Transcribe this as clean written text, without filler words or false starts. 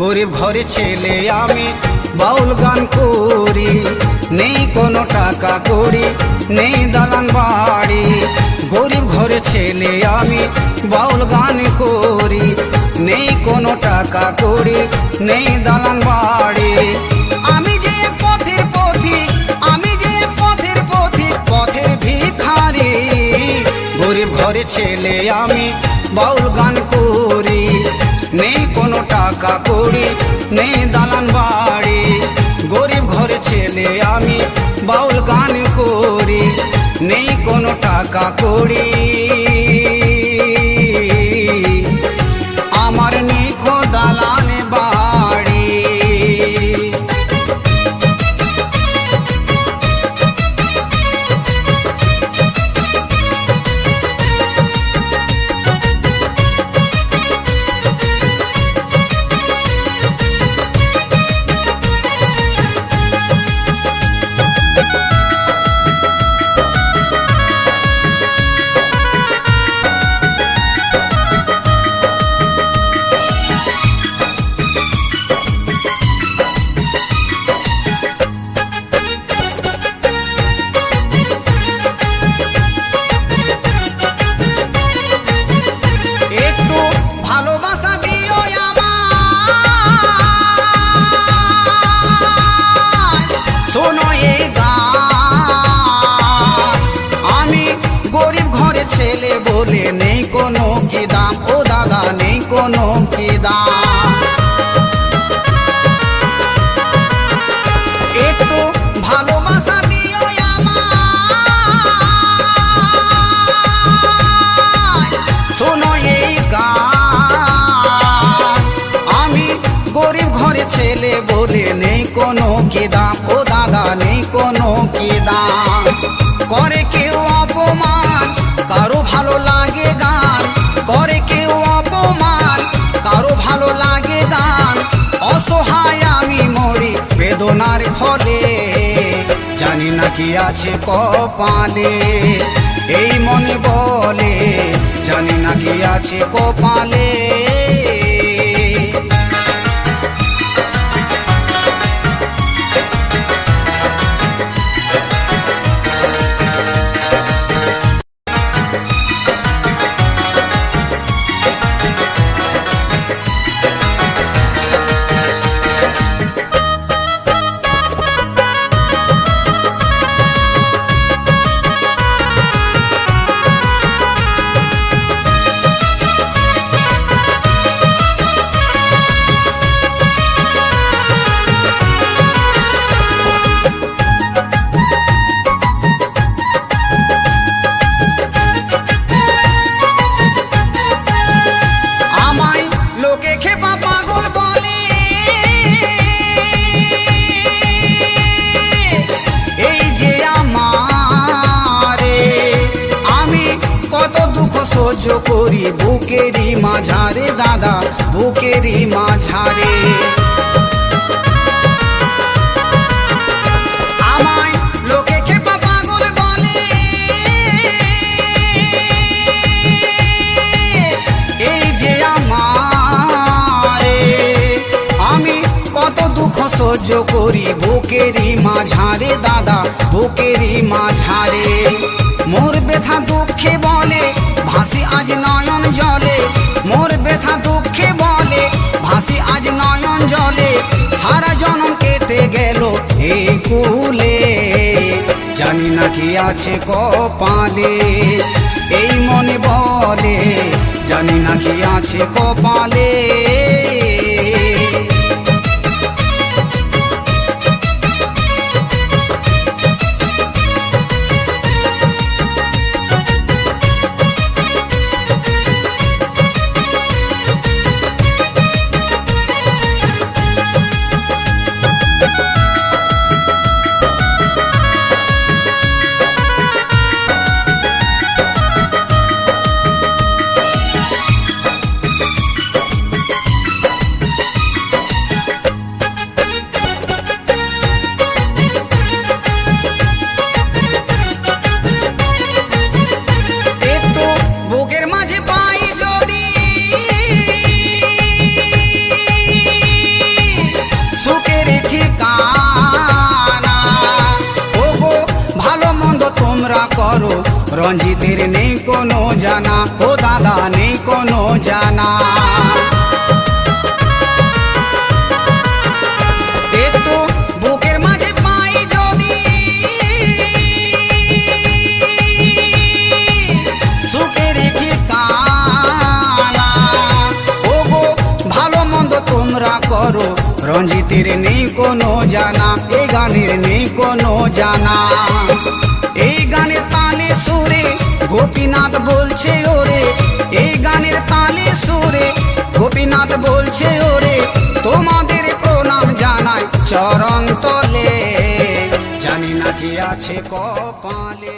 গরিব ঘরে ছেলে আমি বাউল গান করি, নেই কোনো টাকা কড়ি, নেই দালান বাড়ি। গরিব ঘরে ছেলে আমি বাউল গান করি, নেই কোনো টাকা কড়ি, নেই দালান বাড়ি। আমি যে পথের পথিক, আমি যে পথের পথিক, পথের ভিখারি। গরিব ঘরে ছেলে আমি বাউল গান করি, নেই কোনো টাকা কড়ি, নেই দালান বাড়ি। গরিব ঘরে ছেলে আমি বাউল গান করি, নেই কোনো টাকা কড়ি, আমার নেই খো দালান বাড়ি। ছেলে বলে নেই কোনো কি দাম, ও দাদা নেই কোনো কি দাম। একটু ভালোবাসা দিও আমায়, শোনো এই গান। আমি গরিব ঘরে ছেলে বলে নেই কোনো কি দাম, ও দাদা নেই কোনো কি দাম। করে কেউ অপমান, কারো ভালো লাগে গান, করে কেউ অপমান, কারো ভালো লাগে গান। অসহায় আমি মরি বেদনার ফলে, জানি না কি আছে কপালে, এই মনে বলে জানি না কি আছে কপালে। সহ্য করি বুকেরই মাঝারে দাদা, বুকেরই মাঝারে। আমায় লোকে খেপা পাগল বলে, এই যে আমারে। আমি কত দুঃখ সহ্য করি বুকেরই মাঝারে দাদা, বুকেরই মাঝারে। মোর ব্যথা দুঃখে বলে ভাসি আজ নয়ন জলে, মোর ব্যথা দুঃখে বলে ভাসি আজ নয়ন জলে। সারা জনম কেটে গেল এই কুলে, জানি না কি আছে কপালে, এই মনে বলে জানি না কি আছে কপালে। রঞ্জিতের নেই কোনো জানা, ও দাদা নেই কোনো জানা। একটু বুকের মাঝে পাই যদি সুখের ঠিকানা, ও গো ভালো মন্দ তোমরা করো, রঞ্জিতের নেই কোনো জানা, এই গানের নেই কোনো জানা। এই গানের তালে সুরে গোপীনাথ বলছে ওরে, এই গানের তালে সুরে গোপীনাথ বলছে ওরে, তোমাদের প্রণাম জানাই চরণ তলে, জানি না কি আছে কপালে।